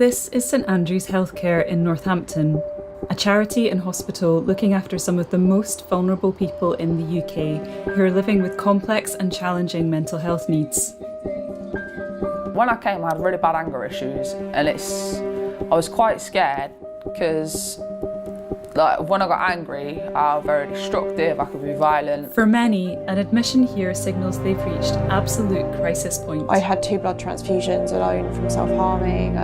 This is St Andrew's Healthcare in Northampton, a charity and hospital looking after some of the most vulnerable people in the UK who are living with complex and challenging mental health needs. When I came, I had really bad anger issues, and I was quite scared because when I got angry, I was very destructive, I could be violent. For many, an admission here signals they've reached absolute crisis point. I had 2 blood transfusions alone from self-harming.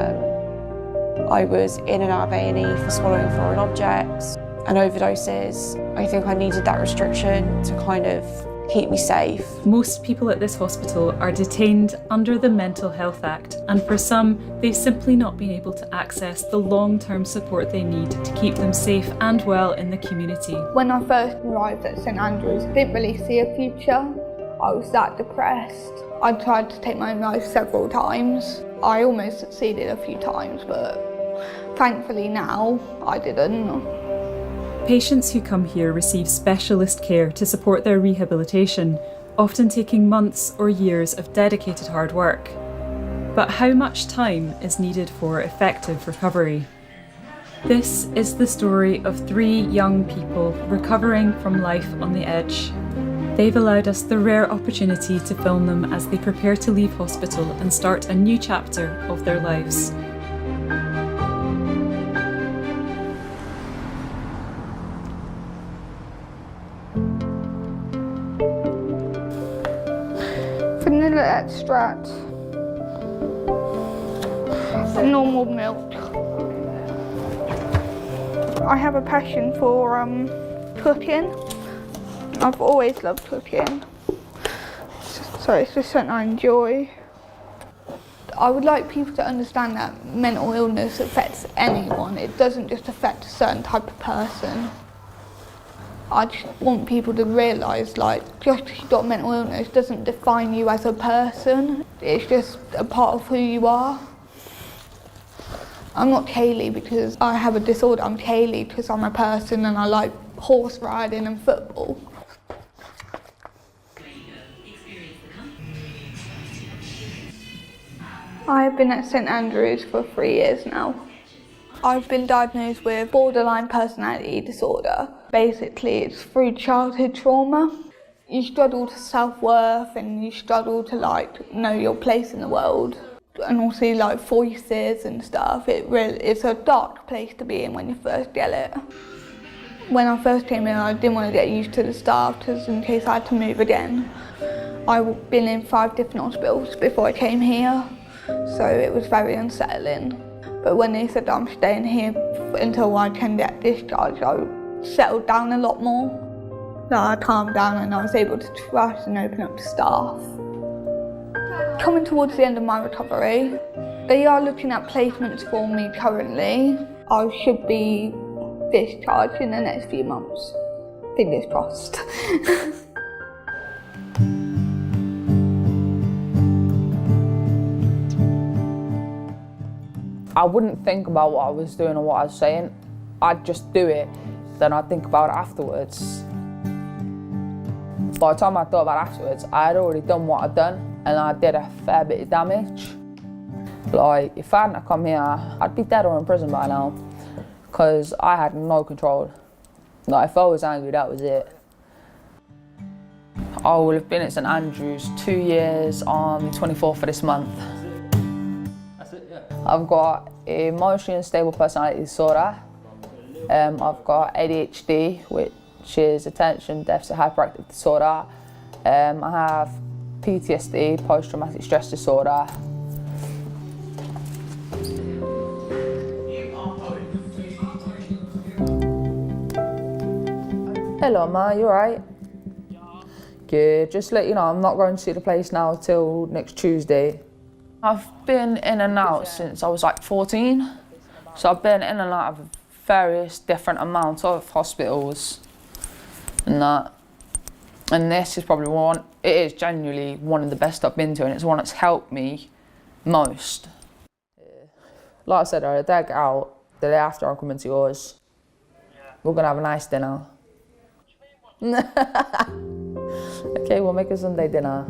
I was in and out of A&E for swallowing foreign objects and overdoses. I think I needed that restriction to kind of keep me safe. Most people at this hospital are detained under the Mental Health Act, and for some, they've simply not been able to access the long-term support they need to keep them safe and well in the community. When I first arrived at St Andrew's, I didn't really see a future. I was that depressed. I tried to take my own life several times. I almost succeeded a few times, but thankfully now I didn't. Patients who come here receive specialist care to support their rehabilitation, often taking months or years of dedicated hard work. But how much time is needed for effective recovery? This is the story of 3 young people recovering from life on the edge. They've allowed us the rare opportunity to film them as they prepare to leave hospital and start a new chapter of their lives. Vanilla extract, normal milk. I have a passion for cooking. I've always loved cooking, so it's just something I enjoy. I would like people to understand that mental illness affects anyone. It doesn't just affect a certain type of person. I just want people to realise, just because you've got mental illness doesn't define you as a person. It's just a part of who you are. I'm not Kayleigh because I have a disorder. I'm Kayleigh because I'm a person and I like horse riding and football. I've been at St Andrew's for 3 years now. I've been diagnosed with borderline personality disorder. Basically, it's through childhood trauma. You struggle to self-worth and you struggle to know your place in the world. And also voices and stuff. It's a dark place to be in when you first get it. When I first came in, I didn't want to get used to the staff just in case I had to move again. I've been in 5 different hospitals before I came here, so it was very unsettling. But when they said I'm staying here until I can get discharged, I settled down a lot more. I calmed down and I was able to trust and open up to staff. Coming towards the end of my recovery, they are looking at placements for me currently. I should be discharged in the next few months. Fingers crossed. I wouldn't think about what I was doing or what I was saying. I'd just do it, then I'd think about it afterwards. By the time I thought about it afterwards, I had already done what I'd done and I did a fair bit of damage. If I hadn't come here, I'd be dead or in prison by now because I had no control. If I was angry, that was it. I will have been at St Andrew's 2 years on the 24th of this month. I've got emotionally unstable personality disorder. I've got ADHD, which is attention deficit hyperactive disorder. I have PTSD, post-traumatic stress disorder. Hello, Ma, you alright? Good, just to let you know, I'm not going to see the place now till next Tuesday. I've been in and out since I was 14, so I've been in and out of various different amounts of hospitals and that. And this is probably it is genuinely one of the best I've been to, and it's one that's helped me most. Like I said, the day I get out, the day after I'm coming to yours, we're gonna have a nice dinner. Okay, we'll make a Sunday dinner.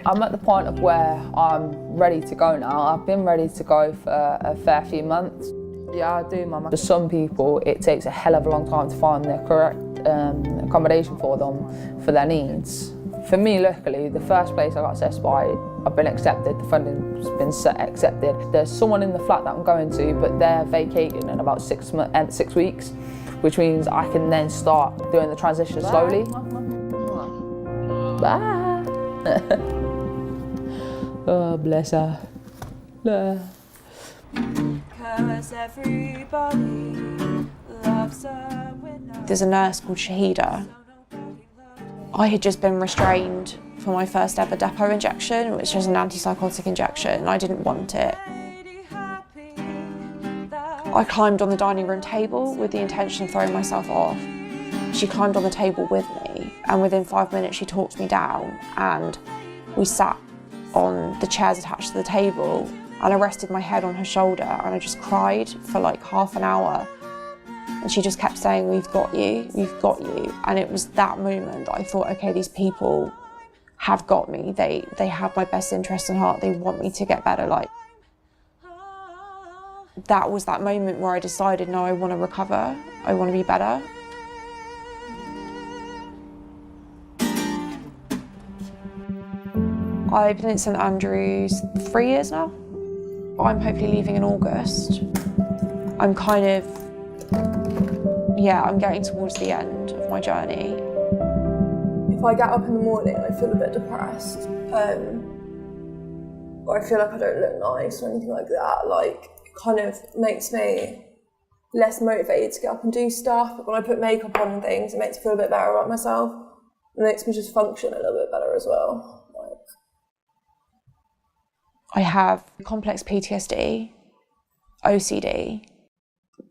I'm at the point of where I'm ready to go now. I've been ready to go for a fair few months. Yeah, I do, Mum. For some people, it takes a hell of a long time to find the correct accommodation for them, for their needs. For me, luckily, the first place I got assessed by, I've been accepted, the funding's been accepted. There's someone in the flat that I'm going to, but they're vacating in about 6 weeks, which means I can then start doing the transition slowly. Bye. Oh, bless her. There's a nurse called Shahida. I had just been restrained for my first ever depot injection, which was an antipsychotic injection, and I didn't want it. I climbed on the dining room table with the intention of throwing myself off. She climbed on the table with me, and within 5 minutes she talked me down, and we sat on the chairs attached to the table, and I rested my head on her shoulder, and I just cried for like half an hour. And she just kept saying, we've got you, we've got you. And it was that moment that I thought, okay, these people have got me. They have my best interest in heart. They want me to get better. Like, that was that moment where I decided, no, I want to recover. I want to be better. I've been at St Andrews 3 years now. I'm hopefully leaving in August. I'm kind of, I'm getting towards the end of my journey. If I get up in the morning and I feel a bit depressed, or I feel like I don't look nice or anything like that, like, it kind of makes me less motivated to get up and do stuff. But when I put makeup on and things, it makes me feel a bit better about myself. It makes me just function a little bit better as well. I have complex PTSD, OCD,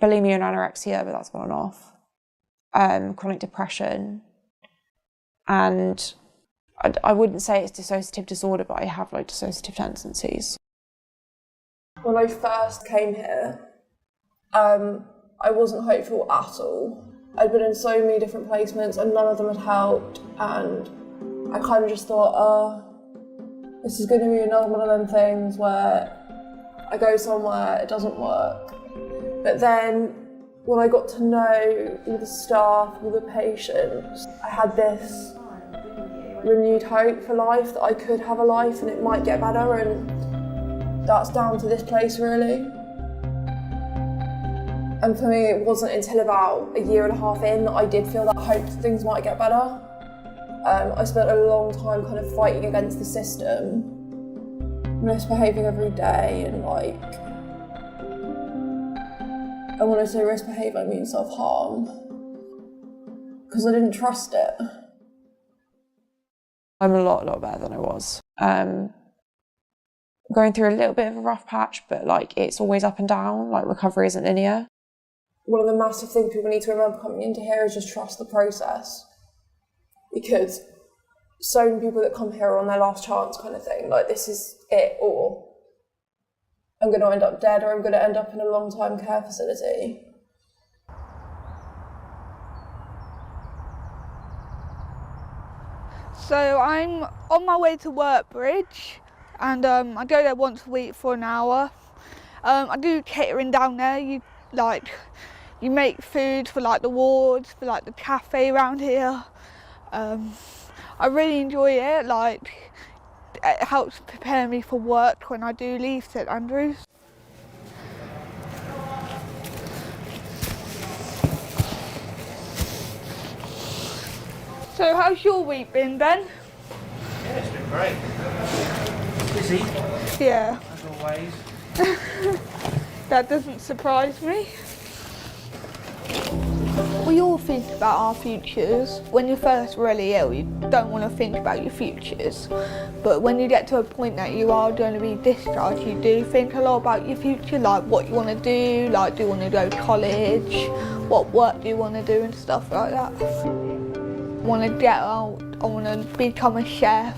bulimia and anorexia, but that's gone off, chronic depression, and I wouldn't say it's dissociative disorder, but I have like dissociative tendencies. When I first came here, I wasn't hopeful at all. I'd been in so many different placements and none of them had helped, and I kind of just thought, this is going to be another one of them things where I go somewhere, it doesn't work. But then when I got to know all the staff, all the patients, I had this renewed hope for life, that I could have a life and it might get better, and that's down to this place really. And for me, it wasn't until about a year and a half in that I did feel that hope that things might get better. I spent a long time kind of fighting against the system, misbehaving every day, and like, and when I say misbehave, I mean self-harm, because I didn't trust it. I'm a lot better than I was. Going through a little bit of a rough patch, but like, it's always up and down, like recovery isn't linear. One of the massive things people need to remember coming into here is just trust the process. Because so many people that come here are on their last chance kind of thing, like this is it, or I'm going to end up dead, or I'm going to end up in a long-time care facility. So I'm on my way to Workbridge, and I go there once a week for an hour. I do catering down there. You make food for like the wards, for like the cafe around here. I really enjoy it, like it helps prepare me for work when I do leave St Andrews. So how's your week been, Ben? Yeah, it's been great. Busy. Yeah. As always. That doesn't surprise me. We all think about our futures. When you're first really ill, you don't want to think about your futures. But when you get to a point that you are going to be discharged, you do think a lot about your future, like what you want to do, like do you want to go to college, what work do you want to do and stuff like that. I want to get out, I want to become a chef,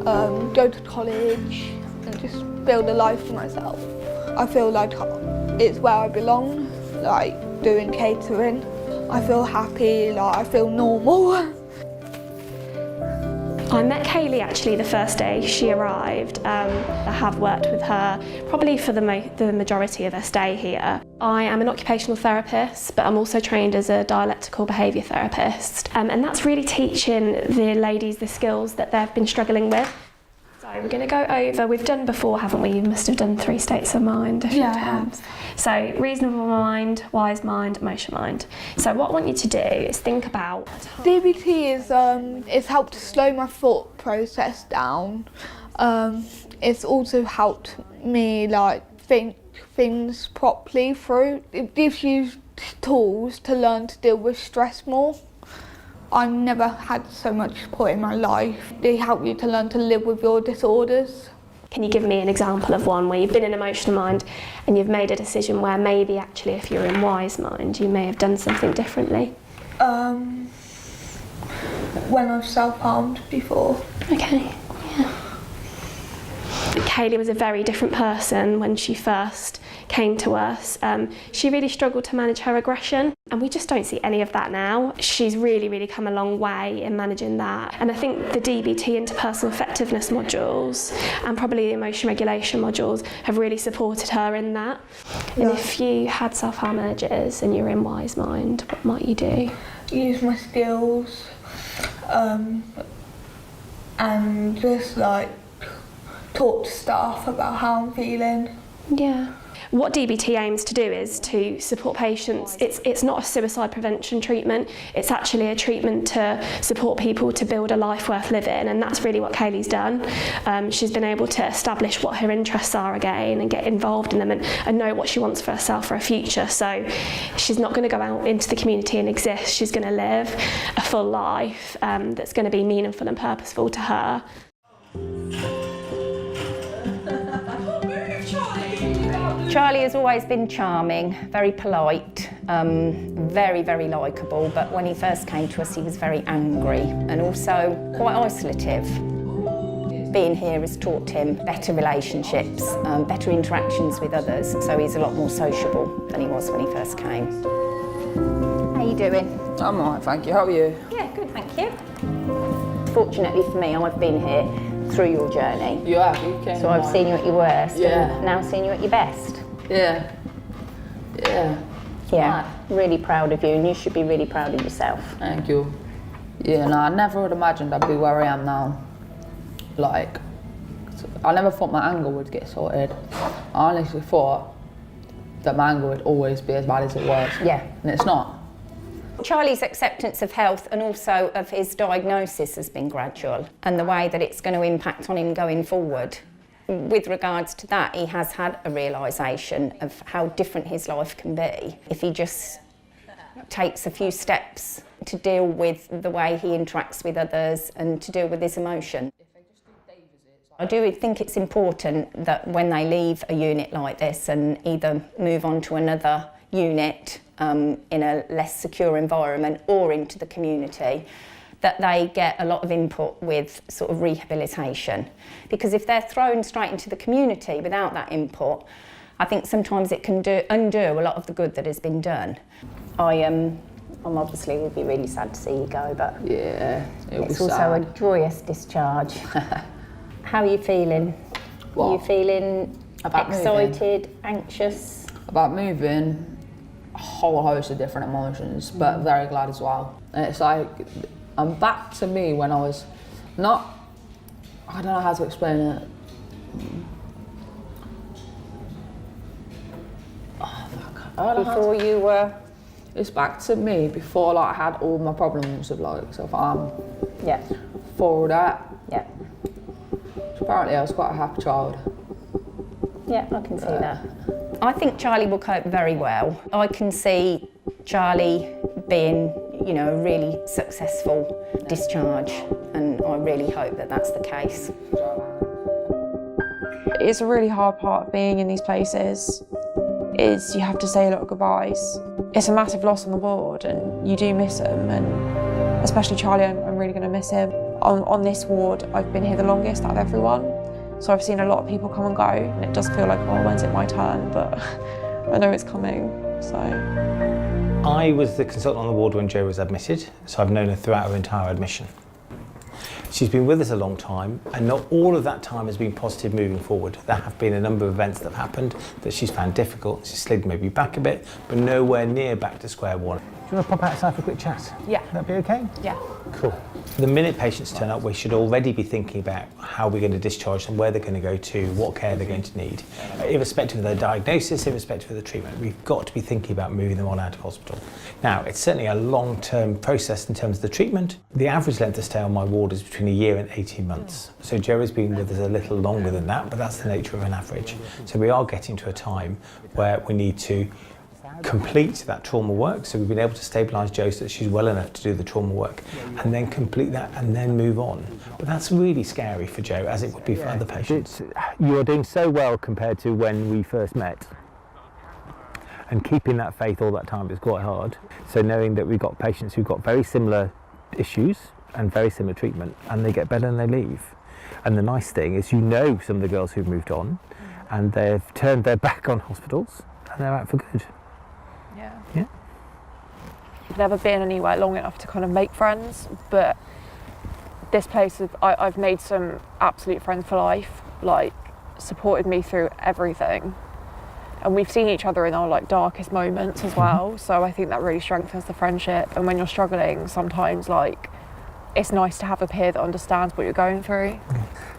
go to college and just build a life for myself. I feel like it's where I belong, like doing catering. I feel happy, like I feel normal. I met Kayleigh actually the first day she arrived. I have worked with her probably for the majority of her stay here. I am an occupational therapist, but I'm also trained as a dialectical behaviour therapist. And that's really teaching the ladies the skills that they've been struggling with. So we're going to go over, we've done before, haven't we? You must have done 3 states of mind a few times. So reasonable mind, wise mind, emotional mind. So what I want you to do is think about... DBT it's helped to slow my thought process down. It's also helped me think things properly through. It gives you tools to learn to deal with stress more. I've never had so much support in my life. They help you to learn to live with your disorders. Can you give me an example of one where you've been in emotional mind and you've made a decision where maybe actually if you're in wise mind you may have done something differently? When I've self-harmed before. Okay, yeah. Kayleigh was a very different person when she first came to us. She really struggled to manage her aggression, and we just don't see any of that now. She's really come a long way in managing that, and I think the DBT interpersonal effectiveness modules and probably the emotion regulation modules have really supported her in that. And if you had self-harm urges and you're in wise mind, what might you do? Use my skills and just talk to staff about how I'm feeling. Yeah. What DBT aims to do is to support patients. It's not a suicide prevention treatment, it's actually a treatment to support people to build a life worth living, and that's really what Kayleigh's done. She's been able to establish what her interests are again and get involved in them and know what she wants for herself for her future. So she's not going to go out into the community and exist, she's going to live a full life that's going to be meaningful and purposeful to her. Charlie has always been charming, very polite, very likeable, but when he first came to us he was very angry and also quite isolative. Being here has taught him better relationships, better interactions with others, so he's a lot more sociable than he was when he first came. How are you doing? I'm alright, thank you. How are you? Yeah, good, thank you. Fortunately for me, I've been here through your journey. You have, you came. So I've seen you at your worst and now seen you at your best. Yeah. Yeah, really proud of you, and you should be really proud of yourself. Thank you. Yeah, no, I never would have imagined I'd be where I am now. I never thought my anger would get sorted. I honestly thought that my anger would always be as bad as it was. Yeah. And it's not. Charlie's acceptance of health and also of his diagnosis has been gradual, and the way that it's going to impact on him going forward. With regards to that, he has had a realisation of how different his life can be if he just takes a few steps to deal with the way he interacts with others and to deal with his emotion. I do think it's important that when they leave a unit like this and either move on to another unit in a less secure environment or into the community, that they get a lot of input with sort of rehabilitation. Because if they're thrown straight into the community without that input, I think sometimes it can undo a lot of the good that has been done. I'm obviously will be really sad to see you go, but yeah, it's also a joyous discharge. How are you feeling? What? Are you feeling About excited, moving? Anxious? About moving, a whole host of different emotions, but very glad as well. And it's I'm back to me when I was not, I don't know how to explain it. Oh, fuck. I don't know Before you were... It's back to me before I had all my problems of self-harm. Yeah. For that. Yeah. So apparently I was quite a happy child. Yeah, I can see that. I think Charlie will cope very well. I can see Charlie being, a really successful discharge, and I really hope that that's the case. It's a really hard part of being in these places, is you have to say a lot of goodbyes. It's a massive loss on the ward, and you do miss them, and especially Charlie, I'm really going to miss him. On this ward, I've been here the longest out of everyone, so I've seen a lot of people come and go, and it does feel like, oh, when's it my turn? But I know it's coming, so. I was the consultant on the ward when Jo was admitted, so I've known her throughout her entire admission. She's been with us a long time, and not all of that time has been positive moving forward. There have been a number of events that have happened that she's found difficult. She's slid maybe back a bit, but nowhere near back to square one. Do you want to pop outside for a quick chat? Yeah. That'd be okay? Yeah. Cool. The minute patients turn up, we should already be thinking about how we're going to discharge them, where they're going to go to, what care they're going to need. Irrespective of their diagnosis, irrespective of the treatment, we've got to be thinking about moving them on out of hospital. Now, it's certainly a long-term process in terms of the treatment. The average length of stay on my ward is between a year and 18 months. So Jo has been with us a little longer than that, but that's the nature of an average. So we are getting to a time where we need to complete that trauma work, so we've been able to stabilise Jo so that she's well enough to do the trauma work, and then complete that and then move on. But that's really scary for Jo, as it would be for other patients. You're doing so well compared to when we first met, and keeping that faith all that time is quite hard. So knowing that we've got patients who've got very similar issues and very similar treatment, and they get better and they leave. And the nice thing is, you know, some of the girls who've moved on and they've turned their back on hospitals and they're out for good. Yeah. I've never been anywhere long enough to kind of make friends, but this place, I've made some absolute friends for life, like supported me through everything. And we've seen each other in our like darkest moments as well, so I think that really strengthens the friendship. And when you're struggling, sometimes like it's nice to have a peer that understands what you're going through.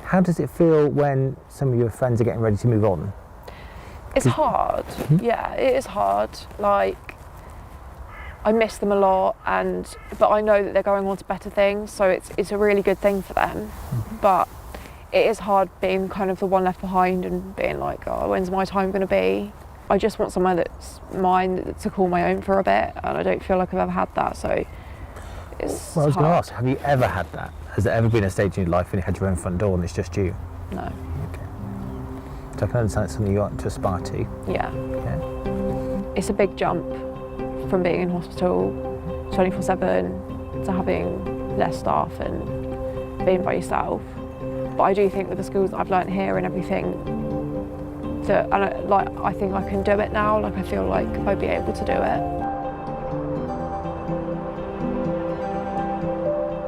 How does it feel when some of your friends are getting ready to move on? It's hard, yeah, it is hard. Like, I miss them a lot, but I know that they're going on to better things, so it's a really good thing for them. But it is hard being kind of the one left behind and being like, oh, when's my time going to be? I just want somewhere that's mine to call my own for a bit, and I don't feel like I've ever had that, so it's Well, I was going to hard. ask, have you ever had that? Has there ever been a stage in your life when you had your own front door and it's just you? No. Okay. So I can understand it's something you want to aspire to. Yeah. Yeah. It's a big jump from being in hospital 24/7 to having less staff and being by yourself. But I do think with the skills that I've learnt here and everything, that I think I can do it now. Like, I feel like I'd be able to do it.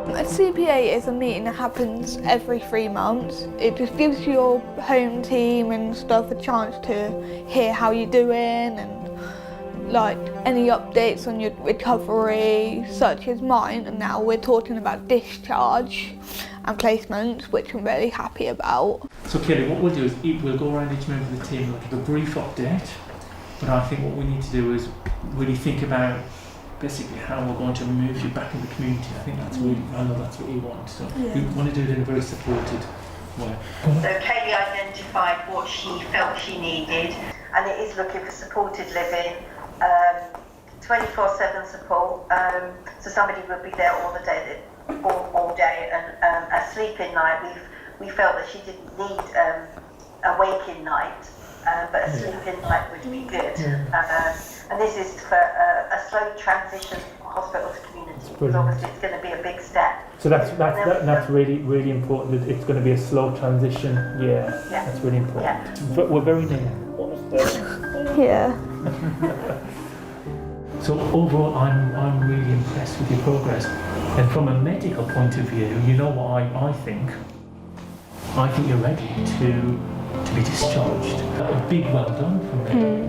A CPA is a meeting that happens every 3 months. It just gives your home team and stuff a chance to hear how you're doing and like any updates on your recovery, such as mine. And now we're talking about discharge and placements, which I'm really happy about. So Kayleigh, what we'll do is we'll go around each member of the team, we'll give a brief update, but I think what we need to do is really think about basically how we're going to move you back in the community. I think that's really, I know that's what you want, so we want to do it in a very supported way. So Kayleigh identified what she felt she needed, and it is looking for supported living, 24/7 support, so somebody would be there all the day, all day, and a sleeping night. We felt that she didn't need a waking night, but a sleeping night would be good. And this is for a slow transition from hospital to community, because obviously it's going to be a big step. So that's really, really important, that it's going to be a slow transition. Yeah. That's really important. Yeah. But we're very near. Yeah. So overall, I'm really impressed with your progress. And from a medical point of view, you know what I think? I think you're ready to be discharged. A big well done from me.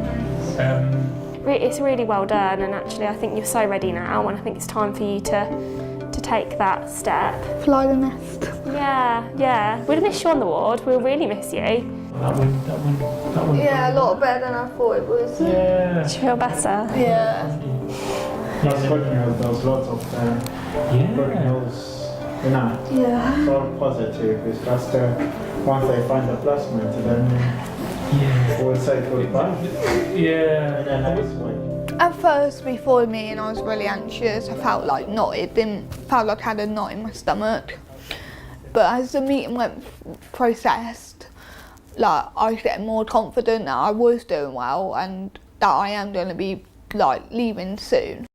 It's really well done, and actually I think you're so ready now, and I think it's time for you to take that step. Fly the nest. Yeah. We'd miss you on the ward, we'll really miss you. That one. Yeah, a lot better than I thought it was. Yeah. Do you feel better? Yeah. That's working out those lots of working those, you know, Yeah. so positive. It's just once they find the placement, then we'll say goodbye. Yeah. In a nice way. At first, before the meeting, I was really anxious. I felt like felt like I had a knot in my stomach. But as the meeting went processed, like I was getting more confident that I was doing well and that I am going to be like leaving soon.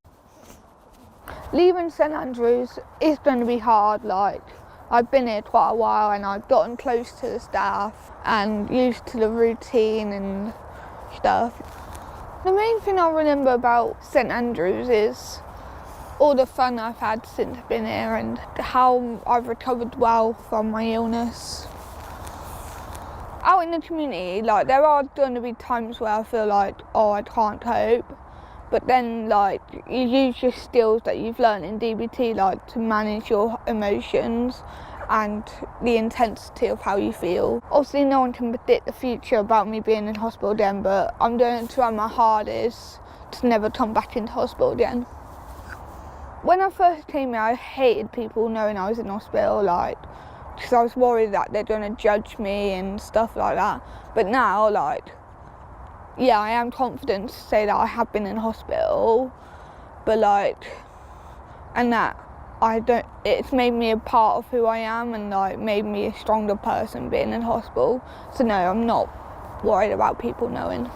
Leaving St Andrews is going to be hard. Like, I've been here quite a while and I've gotten close to the staff and used to the routine and stuff. The main thing I remember about St Andrews is all the fun I've had since I've been here and how I've recovered well from my illness. Out in the community, like, there are going to be times where I feel like, oh, I can't cope, but then, like, you use your skills that you've learned in DBT, like, to manage your emotions and the intensity of how you feel. Obviously, no one can predict the future about me being in hospital again, but I'm going to try my hardest to never come back into hospital again. When I first came here, I hated people knowing I was in hospital, like, because I was worried that they're going to judge me and stuff like that. But now, like, yeah, I am confident to say that I have been in hospital, but like, and that it's made me a part of who I am and like made me a stronger person being in hospital. So no, I'm not worried about people knowing.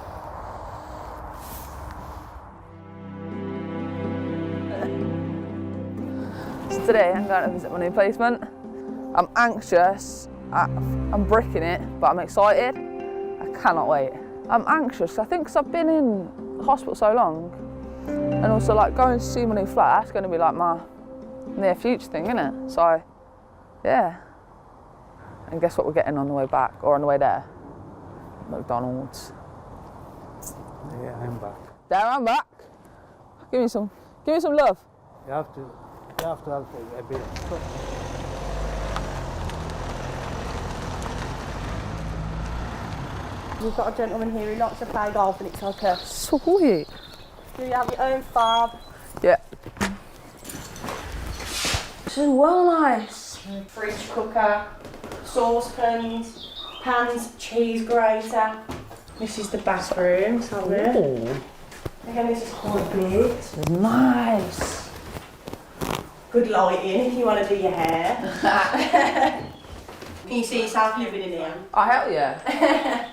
So today I'm going to visit my new placement. I'm anxious, I'm bricking it, but I'm excited. I cannot wait. I'm anxious, I think, because I've been in hospital so long, and also like going to see my new flat, that's going to be like my near future thing, isn't it? So, yeah. And guess what we're getting on the way back, or on the way there? McDonald's. Yeah, I'm back. There, I'm back. Give me some love. You have to have a bit. We've got a gentleman here who likes to play golf and it's like a... Sweet. Do you have your own farm? Yeah. This is well nice. Fridge cooker, saucepans, pans, cheese grater. This is the bathroom, so again, this is quite big. Nice. Good lighting if you want to do your hair. Can you see yourself living in here? Oh, hell yeah.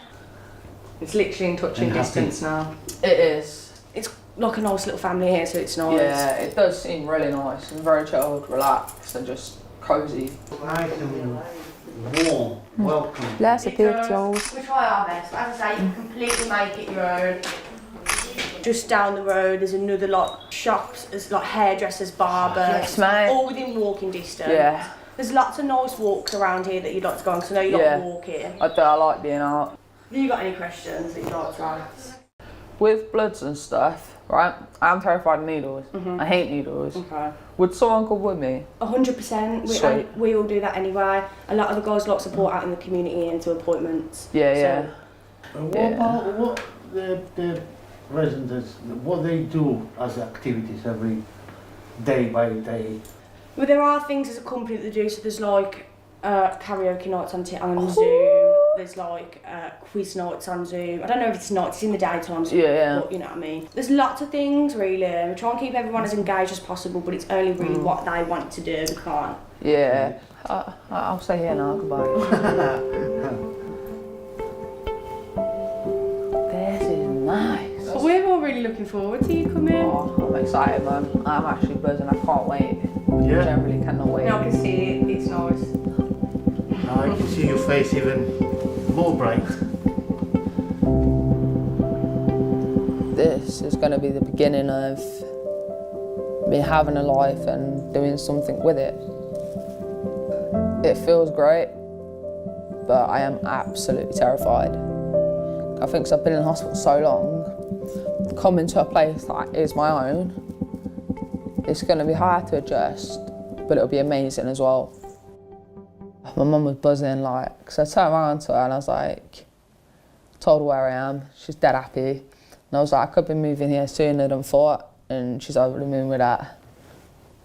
It's literally in touching distance now. It is. It's like a nice little family here, so it's nice. Yeah, it does seem really nice and very chilled, relaxed and just cosy. Nice and warm, welcome. Lots of pictures. We try our best, but as I say, you can completely make it your own. Just down the road there's another lot shops, there's like hairdressers, barbers, Yes, mate. all within walking distance. Yeah. There's lots of nice walks around here that you'd like to go on, because I know you like walking. I like being out. Have you got any questions that you'd like to ask? With bloods and stuff, right? I'm terrified of needles. I hate needles. Okay. Would someone come with me? 100%. We all do that anyway. A lot of the guys like support out in the community and to appointments. Yeah. What about the residents, what they do as activities every day by day? Well, there are things as a company that they do, so there's like karaoke nights on Zoom, there's like quiz nights on Zoom. I don't know if it's nights, it's in the daytime, so but you know what I mean. There's lots of things really, we try and keep everyone as engaged as possible, but it's only really what they want to do, we can't. Yeah, I'll stay here now, goodbye. This is nice. But we're all really looking forward to you coming. Oh, I'm excited, man. I'm actually buzzing, I can't wait. Yeah. I generally cannot wait. Now I can see it, it's nice. Now I can see your face even more bright. This is going to be the beginning of me having a life and doing something with it. It feels great, but I am absolutely terrified. I think 'cause I've been in hospital so long, coming to a place that is my own, it's going to be hard to adjust, but it'll be amazing as well. My mum was buzzing, like, so I turned around to her and I was like, told her where I am, she's dead happy. And I was like, I could be moving here sooner than thought, and she's over the moon with that.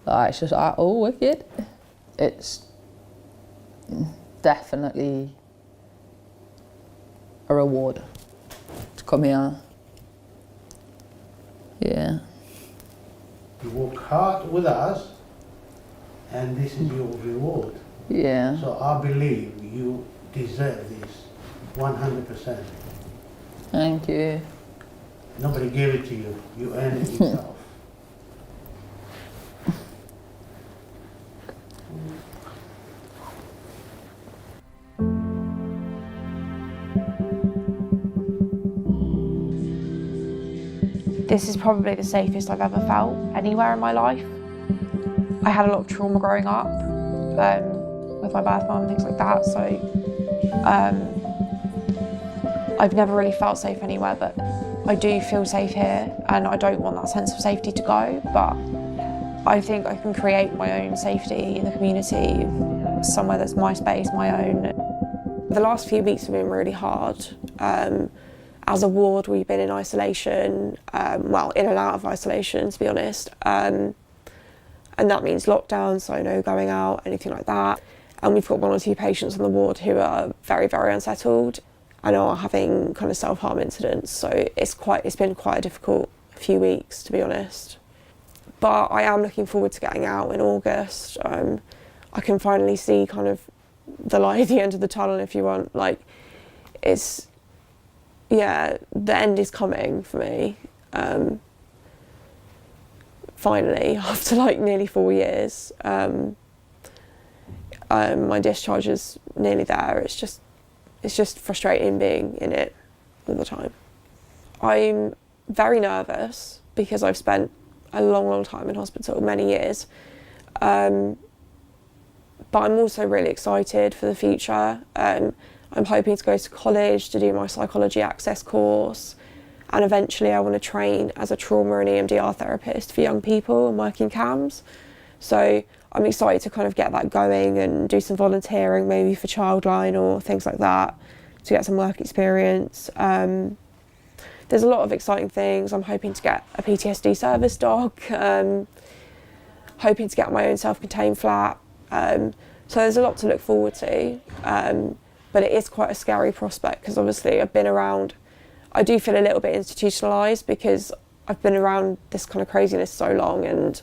Like, she's like, oh, wicked. It's definitely a reward to come here. Yeah. You work hard with us, and this is your reward. Yeah. So I believe you deserve this 100%. Thank you. Nobody gave it to you. You earned it yourself. This is probably the safest I've ever felt anywhere in my life. I had a lot of trauma growing up with my birth mum and things like that, so I've never really felt safe anywhere, but I do feel safe here, and I don't want that sense of safety to go, but I think I can create my own safety in the community, somewhere that's my space, my own. The last few weeks have been really hard. As a ward, we've been in isolation, well, in and out of isolation, to be honest. And that means lockdown, so no going out, anything like that. And we've got 1 or 2 patients on the ward who are very, very unsettled and are having kind of self-harm incidents. So it's been quite a difficult few weeks, to be honest. But I am looking forward to getting out in August. I can finally see kind of the light at the end of the tunnel, if you want. Like, yeah, the end is coming for me. Finally, after like nearly 4 years. My discharge is nearly there. It's just frustrating being in it all the time. I'm very nervous because I've spent a long, long time in hospital, many years. But I'm also really excited for the future. I'm hoping to go to college to do my psychology access course, and eventually I want to train as a trauma and EMDR therapist for young people and work in CAMS. So I'm excited to kind of get that going and do some volunteering, maybe for Childline or things like that, to get some work experience. There's a lot of exciting things. I'm hoping to get a PTSD service dog, hoping to get my own self-contained flat. So there's a lot to look forward to, but it is quite a scary prospect because obviously I've been around, I do feel a little bit institutionalised because I've been around this kind of craziness so long, and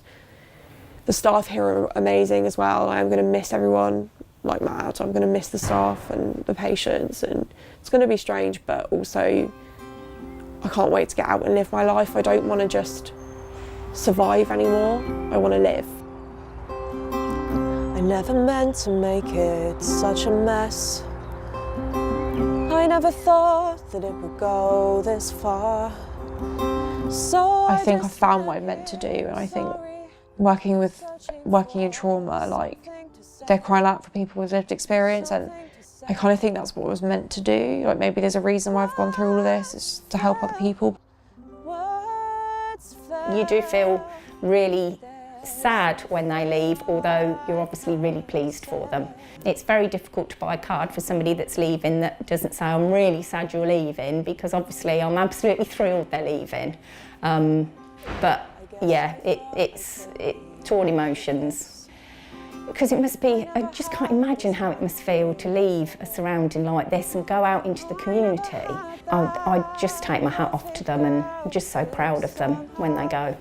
the staff here are amazing as well. I am going to miss everyone like mad. I'm going to miss the staff and the patients, and it's going to be strange, but also I can't wait to get out and live my life. I don't want to just survive anymore. I want to live. I never meant to make it such a mess. I never thought that it would go this far. So I think I found what I meant to do, and I think working in trauma, like, they're crying out for people with lived experience, and I kind of think that's what I was meant to do. Like, maybe there's a reason why I've gone through all of this, it's to help other people. You do feel really sad when they leave, although you're obviously really pleased for them. It's very difficult to buy a card for somebody that's leaving that doesn't say, I'm really sad you're leaving, because obviously I'm absolutely thrilled they're leaving. But yeah, it's torn emotions. Because it must be, I just can't imagine how it must feel to leave a surrounding like this and go out into the community. I just take my hat off to them, and I'm just so proud of them when they go.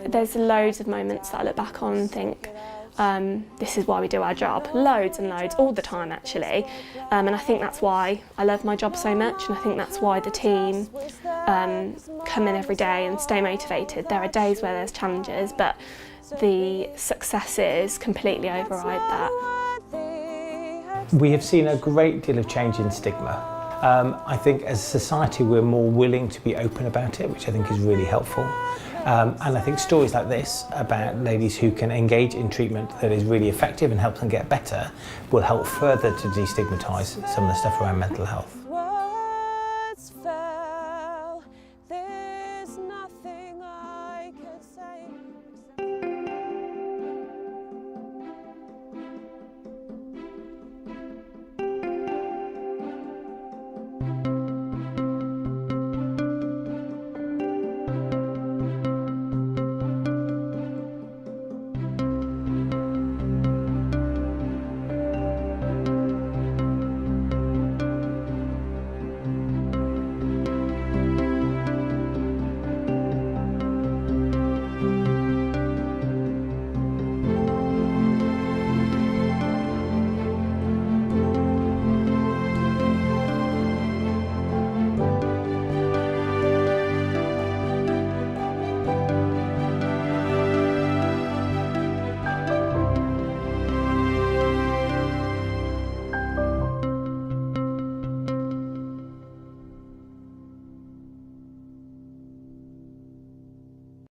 There's loads of moments that I look back on and think, this is why we do our job. Loads and loads, all the time actually. And I think that's why I love my job so much, and I think that's why the team come in every day and stay motivated. There are days where there's challenges, but the successes completely override that. We have seen a great deal of change in stigma. I think as a society we're more willing to be open about it, which I think is really helpful. And I think stories like this about ladies who can engage in treatment that is really effective and helps them get better will help further to destigmatise some of the stuff around mental health.